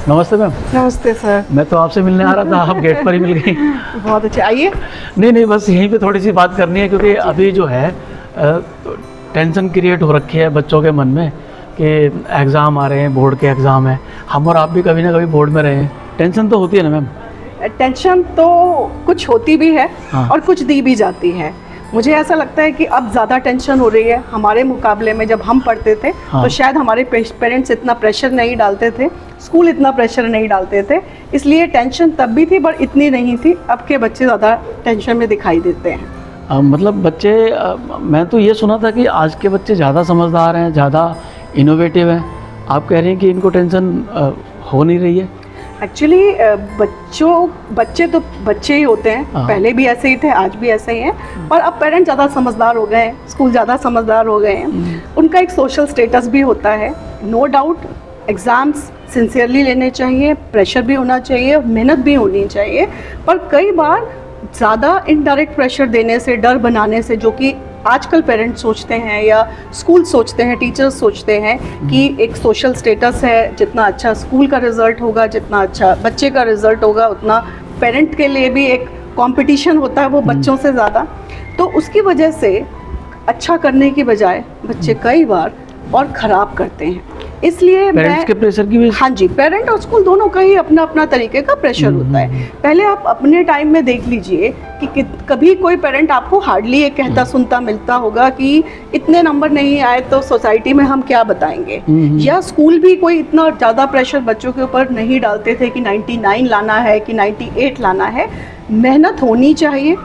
नमस्ते मैम। नमस्ते सर। मैं तो आपसे मिलने आ रहा था, आप गेट पर ही मिल गई। बहुत अच्छे, आइए। नहीं, बस यहीं पे थोड़ी सी बात करनी है, क्योंकि अभी जो है टेंशन क्रिएट हो रखी है बच्चों के मन में कि एग्ज़ाम आ रहे हैं, बोर्ड के एग्ज़ाम है। हम और आप भी कभी ना कभी बोर्ड में रहे हैं, टेंशन तो होती है ना मैम? टेंशन तो कुछ होती भी है हाँ। और कुछ दी भी जाती है। मुझे ऐसा लगता है कि अब ज़्यादा टेंशन हो रही है हमारे मुकाबले में। जब हम पढ़ते थे हाँ। तो शायद हमारे पेरेंट्स इतना प्रेशर नहीं डालते थे, स्कूल इतना प्रेशर नहीं डालते थे, इसलिए टेंशन तब भी थी पर इतनी नहीं थी। अब के बच्चे ज़्यादा टेंशन में दिखाई देते हैं। मतलब बच्चे मैं तो ये सुना था कि आज के बच्चे ज़्यादा समझदार हैं, ज़्यादा इनोवेटिव हैं। आप कह रहे हैं कि इनको टेंशन हो नहीं रही है? एक्चुअली बच्चे तो बच्चे ही होते हैं। हाँ। पहले भी ऐसे ही थे, आज भी ऐसे ही हैं, पर अब पेरेंट्स ज़्यादा समझदार हो गए हैं, स्कूल ज़्यादा समझदार हो गए हैं। उनका एक सोशल स्टेटस भी होता है। नो डाउट एग्ज़ाम्स सिंसियरली लेने चाहिए, प्रेशर भी होना चाहिए, मेहनत भी होनी चाहिए, पर कई बार ज़्यादा इनडायरेक्ट प्रेशर देने से, डर बनाने से, जो कि आजकल पेरेंट्स सोचते हैं या स्कूल सोचते हैं, टीचर्स सोचते हैं कि एक सोशल स्टेटस है, जितना अच्छा स्कूल का रिज़ल्ट होगा, जितना अच्छा बच्चे का रिज़ल्ट होगा, उतना पेरेंट के लिए भी एक कंपटीशन होता है वो बच्चों से ज़्यादा। तो उसकी वजह से अच्छा करने की बजाय बच्चे कई बार और ख़राब करते हैं। इसलिए पेरेंट्स के प्रेशर की वजह? हाँ जी, पेरेंट और स्कूल दोनों का ही अपना अपना तरीके का प्रेशर होता है। पहले आप अपने टाइम में देख लीजिए कि कभी कोई पेरेंट आपको हार्डली ये कहता सुनता मिलता होगा कि इतने नंबर नहीं आए तो सोसाइटी में हम क्या बताएंगे, या स्कूल भी कोई इतना ज़्यादा प्रेशर बच्चों के ऊपर नहीं डालते थे कि 99 लाना है कि 98 लाना है। मेहनत होनी चाहिए,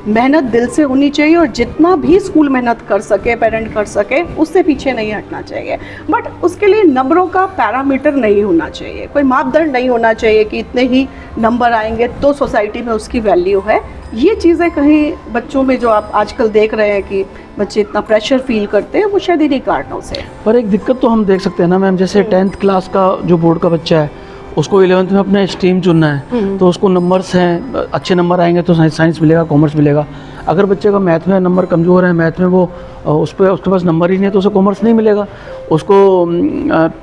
मेहनत दिल से होनी चाहिए, और जितना भी स्कूल मेहनत कर सके, पेरेंट कर सके, उससे पीछे नहीं हटना चाहिए। बट उसके लिए नंबरों का पैरामीटर नहीं होना चाहिए, कोई मापदंड नहीं होना चाहिए कि इतने ही नंबर आएंगे तो सोसाइटी में उसकी वैल्यू है। ये चीज़ें कहीं बच्चों में जो आप आजकल देख रहे हैं कि बच्चे इतना प्रेशर फील करते हैं, वो शायद इन्हीं कारणों से। पर एक दिक्कत तो हम देख सकते हैं ना मैम, जैसे 10th क्लास का जो बोर्ड का बच्चा है, उसको 11th में अपना स्ट्रीम चुनना है, तो उसको नंबर्स हैं, अच्छे नंबर आएंगे तो साइंस मिलेगा, कॉमर्स मिलेगा। अगर बच्चे का मैथ में नंबर कमज़ोर है, मैथ में वो उसके पास नंबर ही नहीं है, तो उसे कॉमर्स नहीं मिलेगा, उसको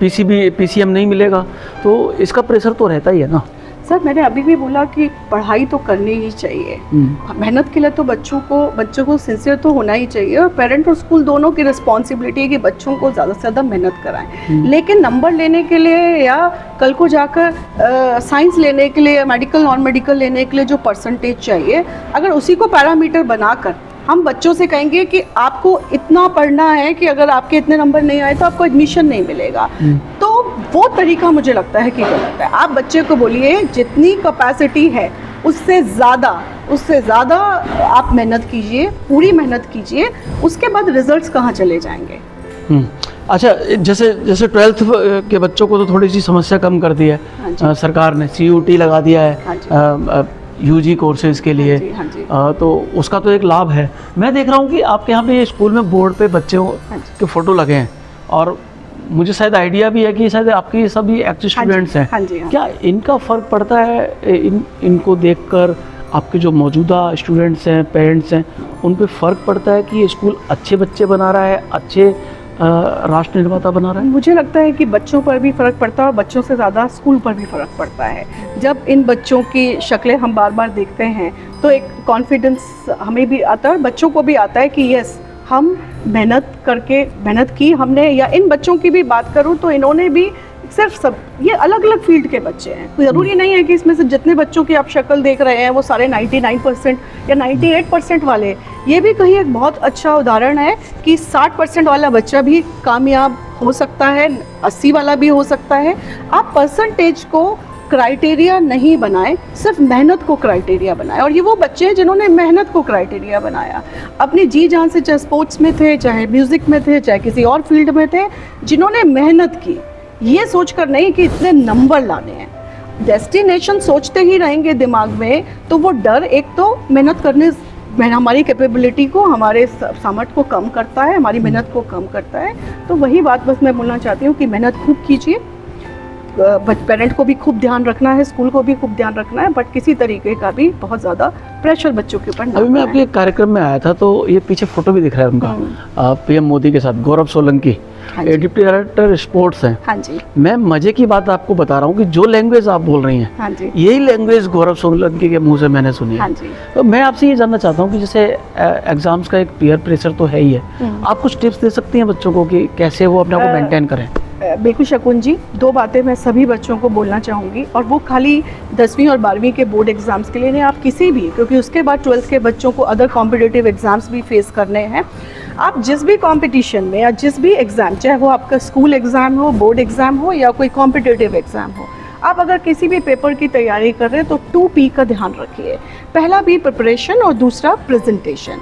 PCM नहीं मिलेगा। तो इसका प्रेशर तो रहता ही है ना सर। मैंने अभी भी बोला कि पढ़ाई तो करनी ही चाहिए, मेहनत के लिए तो बच्चों को सिंसियर तो होना ही चाहिए, और पेरेंट और स्कूल दोनों की रिस्पॉन्सिबिलिटी है कि बच्चों को ज़्यादा से ज़्यादा मेहनत कराएं। लेकिन नंबर लेने के लिए या कल को जाकर साइंस लेने के लिए, मेडिकल नॉन मेडिकल लेने के लिए जो परसेंटेज चाहिए, अगर उसी को पैरामीटर बनाकर हम बच्चों से कहेंगे कि आपको इतना पढ़ना है कि अगर आपके इतने नंबर नहीं आए तो आपको एडमिशन नहीं मिलेगा, तो वो तरीका मुझे लगता है कि गलत है। आप बच्चे को बोलिए जितनी कैपेसिटी है उससे ज़्यादा आप मेहनत कीजिए, पूरी मेहनत कीजिए, उसके बाद रिजल्ट्स कहाँ चले जाएंगे। अच्छा, जैसे 12th के बच्चों को तो थोड़ी सी समस्या कम कर दी है सरकार ने, CUT लगा दिया है UG कोर्सेज के लिए। हाँ जी। तो उसका तो एक लाभ है। मैं देख रहा हूँ कि आपके यहाँ पे स्कूल में बोर्ड पे बच्चों के फ़ोटो लगे हैं, और मुझे शायद आइडिया भी है कि शायद आपके सभी एक्टिव स्टूडेंट्स हैं। हाँ जी, हाँ। क्या इनका फ़र्क पड़ता है इनको देखकर? आपके जो मौजूदा स्टूडेंट्स हैं, पेरेंट्स हैं, उन पे फ़र्क पड़ता है कि ये स्कूल अच्छे बच्चे बना रहा है, अच्छे राष्ट्र निर्माता बना रहा है? मुझे लगता है कि बच्चों पर भी फ़र्क पड़ता है और बच्चों से ज़्यादा स्कूल पर भी फ़र्क पड़ता है। जब इन बच्चों की शक्लें हम बार बार देखते हैं तो एक कॉन्फिडेंस हमें भी आता है और बच्चों को भी आता है कि यस, हम मेहनत की हमने। या इन बच्चों की भी बात करूं तो इन्होंने भी सब ये अलग अलग फील्ड के बच्चे हैं। ज़रूरी नहीं है कि इसमें से जितने बच्चों की आप शक्ल देख रहे हैं वो सारे 99% या 98% वाले। ये भी कहीं एक बहुत अच्छा उदाहरण है कि 60% वाला बच्चा भी कामयाब हो सकता है, 80 वाला भी हो सकता है। आप परसेंटेज को क्राइटेरिया नहीं बनाएं, सिर्फ मेहनत को क्राइटेरिया बनाएं। और ये वो बच्चे हैं जिन्होंने मेहनत को क्राइटेरिया बनाया, अपनी जी जान से, चाहे स्पोर्ट्स में थे, चाहे म्यूज़िक में थे, चाहे किसी और फील्ड में थे, जिन्होंने मेहनत की, ये सोचकर नहीं कि इतने नंबर लाने हैं। डेस्टिनेशन सोचते ही रहेंगे दिमाग में तो वो डर एक तो मेहनत करने, हमारी कैपेबिलिटी को, हमारे सामर्थ्य को कम करता है, हमारी मेहनत को कम करता है। तो वही बात बस मैं बोलना चाहती हूँ कि मेहनत खूब कीजिए, पेरेंट को भी खूब ध्यान रखना है, स्कूल को भी खूब ध्यान रखना है, बट किसी तरीके का भी बहुत ज़्यादा प्रेशर बच्चों के ऊपर ना अभी मैं बनाएं। आपके एक कार्यक्रम में आया था तो ये पीछे फोटो भी दिख रहा है उनका, पीएम मोदी के साथ, गौरव सोलंकी, हाँ जी। डिप्टी डायरेक्टर स्पोर्ट्स हैं। हाँ जी, मैं मजे की बात आपको बता रहा हूँ कि जो लैंग्वेज आप बोल रही हैं, हाँ जी, यही लैंग्वेज गौरव सोलंकी के मुंह से मैंने सुनी हाँ है। जी। तो मैं आपसे ये जानना चाहता हूँ कि जैसे एग्जाम्स का एक पीयर प्रेशर तो है ही है, आप कुछ टिप्स दे सकती हैं बच्चों को कि कैसे वो अपने आप को मेंटेन करें? बिल्कुल शकुन जी, 2 बातें मैं सभी बच्चों को बोलना चाहूँगी, और वो खाली 10वीं और 12वीं के बोर्ड एग्ज़ाम्स के लिए नहीं, आप किसी भी, क्योंकि उसके बाद 12th के बच्चों को अदर कॉम्पिटिटिव एग्ज़ाम्स भी फेस करने हैं। आप जिस भी कंपटीशन में या जिस भी एग्ज़ाम, चाहे वो आपका स्कूल एग्ज़ाम हो, बोर्ड एग्ज़ाम हो या कोई कॉम्पिटिटिव एग्ज़ाम हो, आप अगर किसी भी पेपर की तैयारी कर रहे हैं तो 2P का ध्यान रखिए। पहला भी प्रिपरेशन और दूसरा प्रेजेंटेशन।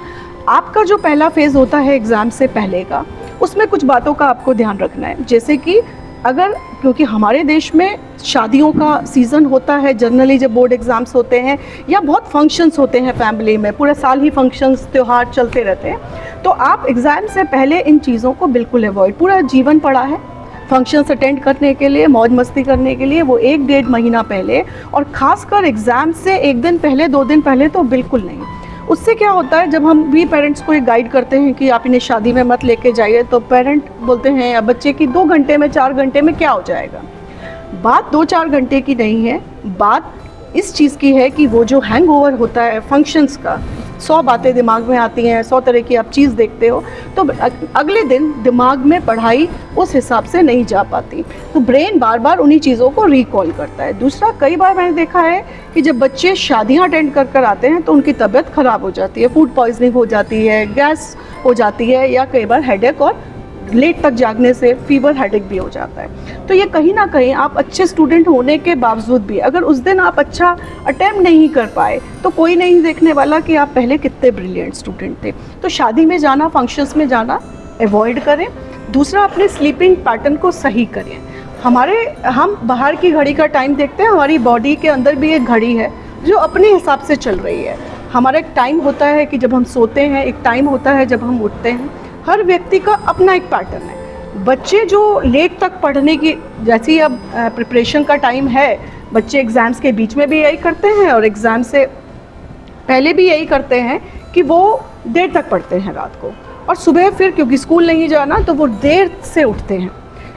आपका जो पहला फेज़ होता है एग्ज़ाम से पहले का, उसमें कुछ बातों का आपको ध्यान रखना है, जैसे कि अगर, क्योंकि हमारे देश में शादियों का सीज़न होता है जनरली जब बोर्ड एग्ज़ाम्स होते हैं, या बहुत फंक्शंस होते हैं फैमिली में, पूरे साल ही फंक्शंस त्यौहार चलते रहते हैं, तो आप एग्ज़ाम से पहले इन चीज़ों को बिल्कुल अवॉइड, पूरा जीवन पड़ा है फंक्शंस अटेंड करने के लिए, मौज मस्ती करने के लिए, वो 1-1.5 महीना पहले, और ख़ासकर एग्ज़ाम से 1 दिन पहले 2 दिन पहले तो बिल्कुल नहीं। उससे क्या होता है, जब हम भी पेरेंट्स को ये गाइड करते हैं कि आप इन्हें शादी में मत लेके जाइए, तो पेरेंट बोलते हैं या बच्चे की 2 घंटे में 4 घंटे में क्या हो जाएगा। बात 2-4 घंटे की नहीं है, बात इस चीज़ की है कि वो जो हैंगओवर होता है फंक्शंस का, 100 बातें दिमाग में आती हैं, 100 तरह की आप चीज़ देखते हो, तो अगले दिन दिमाग में पढ़ाई उस हिसाब से नहीं जा पाती, तो ब्रेन बार बार उन्हीं चीज़ों को रिकॉल करता है। दूसरा, कई बार मैंने देखा है कि जब बच्चे शादियां अटेंड कर आते हैं तो उनकी तबीयत ख़राब हो जाती है, फूड पॉइजनिंग हो जाती है, गैस हो जाती है, या कई बार हेडेक और लेट तक जागने से फीवर हेडेक भी हो जाता है। तो ये कहीं ना कहीं आप अच्छे स्टूडेंट होने के बावजूद भी अगर उस दिन आप अच्छा अटेम्प्ट नहीं कर पाए तो कोई नहीं देखने वाला कि आप पहले कितने ब्रिलियंट स्टूडेंट थे। तो शादी में जाना, फंक्शंस में जाना अवॉइड करें। दूसरा, अपने स्लीपिंग पैटर्न को सही करें। हम बाहर की घड़ी का टाइम देखते हैं, हमारी बॉडी के अंदर भी एक घड़ी है जो अपने हिसाब से चल रही है। हमारा एक टाइम होता है कि जब हम सोते हैं, एक टाइम होता है जब हम उठते हैं। हर व्यक्ति का अपना एक पैटर्न है। बच्चे जो लेट तक पढ़ने की, जैसे ही अब प्रिपरेशन का टाइम है, बच्चे एग्ज़ाम्स के बीच में भी यही करते हैं और एग्ज़ाम से पहले भी यही करते हैं कि वो देर तक पढ़ते हैं रात को, और सुबह फिर क्योंकि स्कूल नहीं जाना तो वो देर से उठते हैं।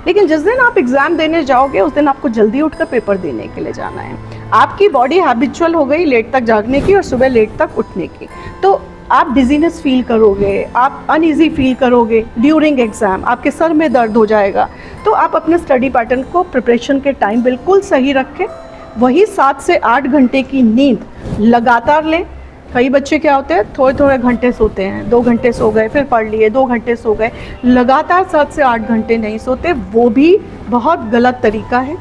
लेकिन जिस दिन आप एग्ज़ाम देने जाओगे उस दिन आपको जल्दी उठकर पेपर देने के लिए जाना है। आपकी बॉडी हैबिचुअल हो गई लेट तक जागने की और सुबह लेट तक उठने की, तो आप डिजीनेस फील करोगे, आप अनईजी फील करोगे ड्यूरिंग एग्ज़ाम, आपके सर में दर्द हो जाएगा। तो आप अपने स्टडी पैटर्न को, प्रिपरेशन के टाइम बिल्कुल सही रखें। वही 7 से 8 घंटे की नींद लगातार लें। कई बच्चे क्या होते हैं, थोड़े थोड़े घंटे सोते हैं, 2 घंटे सो गए, फिर पढ़ लिए, 2 घंटे सो गए, लगातार 7 से 8 घंटे नहीं सोते, वो भी बहुत गलत तरीका है।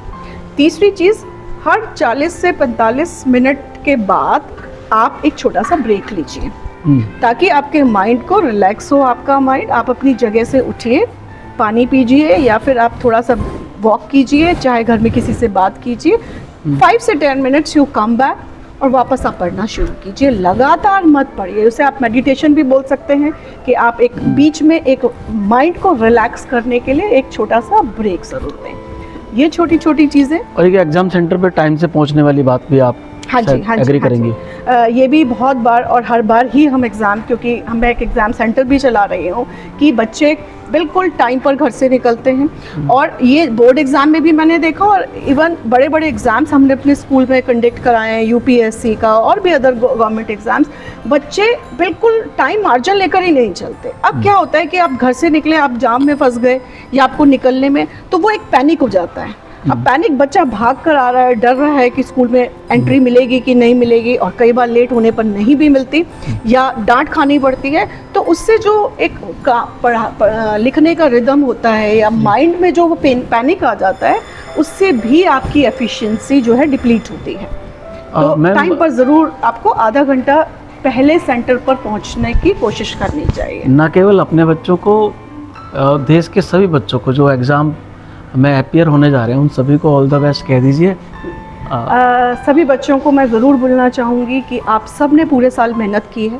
तीसरी चीज़, हर 40 से 45 मिनट के बाद आप एक छोटा सा ब्रेक लीजिए ताकि आपके माइंड को रिलैक्स हो। आपका माइंड, आप अपनी जगह से उठिए, पानी पीजिए या फिर आप थोड़ा सा वॉक कीजिए, चाहे घर में किसी से बात कीजिए। 5 से 10 मिनट्स यू कम बैक और वापस आप पढ़ना शुरू कीजिए। लगातार मत पढ़िए। उसे आप मेडिटेशन भी बोल सकते हैं कि आप एक बीच में एक माइंड को रिलैक्स करने के लिए एक छोटा सा ब्रेक ज़रूर दें। ये छोटी छोटी चीज़ें। और एक एग्जाम सेंटर पे टाइम से पहुंचने वाली बात भी आप हाँ जी, हाँ जी, एग्री हाँ करेंगी? ये भी बहुत बार और हर बार ही हम एग्ज़ाम, क्योंकि मैं एक एग्ज़ाम सेंटर भी चला रही हूँ, कि बच्चे बिल्कुल टाइम पर घर से निकलते हैं। और ये बोर्ड एग्ज़ाम में भी मैंने देखा, और इवन बड़े बड़े एग्ज़ाम्स हमने अपने स्कूल में कंडक्ट कराए हैं, यूपीएससी का और भी अदर गवर्नमेंट एग्ज़ाम्स, बच्चे बिल्कुल टाइम मार्जिन लेकर ही नहीं चलते। अब क्या होता है कि आप घर से निकले, आप जाम में फंस गए या आपको निकलने में, तो वो एक पैनिक हो जाता है। अब पैनिक, बच्चा भाग कर आ रहा है, डर रहा है कि स्कूल में एंट्री मिलेगी कि नहीं मिलेगी, और कई बार लेट होने पर नहीं भी मिलती या डांट खानी पड़ती है। तो उससे जो एक लिखने का रिदम होता है या माइंड में जो वो पैनिक आ जाता है, उससे भी आपकी एफिशिएंसी जो है डिप्लीट होती है। तो टाइम पर ज़रूर आपको आधा घंटा पहले सेंटर पर पहुंचने की कोशिश करनी चाहिए। न केवल अपने बच्चों को, देश के सभी बच्चों को जो एग्ज़ाम में अपियर होने जा रहे हैं, उन सभी को ऑल द बेस्ट कह दीजिए। सभी बच्चों को मैं ज़रूर बोलना चाहूँगी कि आप सब ने पूरे साल मेहनत की है,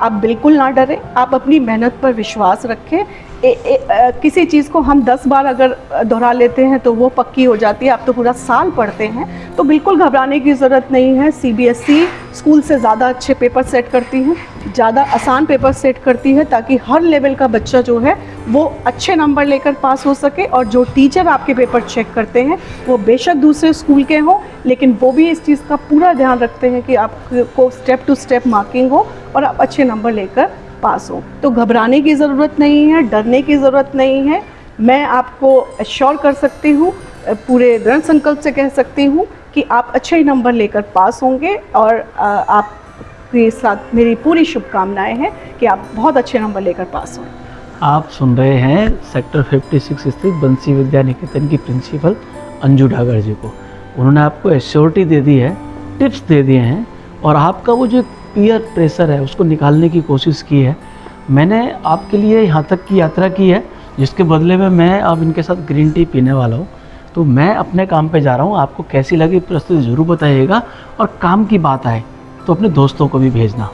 आप बिल्कुल ना डरें, आप अपनी मेहनत पर विश्वास रखें। किसी चीज़ को हम 10 बार अगर दोहरा लेते हैं तो वो पक्की हो जाती है। आप तो पूरा साल पढ़ते हैं, तो बिल्कुल घबराने की ज़रूरत नहीं है। सीबीएसई स्कूल से ज़्यादा अच्छे पेपर सेट करती है, ज़्यादा आसान पेपर सेट करती है, ताकि हर लेवल का बच्चा जो है वो अच्छे नंबर लेकर पास हो सके। और जो टीचर आपके पेपर चेक करते हैं वो बेशक दूसरे स्कूल के हों, लेकिन वो भी इस चीज़ का पूरा ध्यान रखते हैं कि आपको स्टेप टू स्टेप मार्किंग हो और आप अच्छे नंबर लेकर पास हो। तो घबराने की ज़रूरत नहीं है, डरने की ज़रूरत नहीं है। मैं आपको एश्योर कर सकती हूँ, पूरे दृढ़ संकल्प से कह सकती हूँ कि आप अच्छे नंबर लेकर पास होंगे। और आपके साथ मेरी पूरी शुभकामनाएं हैं कि आप बहुत अच्छे नंबर लेकर पास हों। आप सुन रहे हैं सेक्टर 56 स्थित बंसी विद्या निकेतन की प्रिंसिपल अंजू ढागर जी को। उन्होंने आपको एश्योरिटी दे दी है, टिप्स दे दिए हैं, और आपका वो जो पीयर प्रेशर है उसको निकालने की कोशिश की है। मैंने आपके लिए यहाँ तक की यात्रा की है, जिसके बदले में मैं अब इनके साथ ग्रीन टी पीने वाला हूँ। तो मैं अपने काम पे जा रहा हूँ। आपको कैसी लगी प्रस्तुति ज़रूर बताइएगा, और काम की बात आए तो अपने दोस्तों को भी भेजना।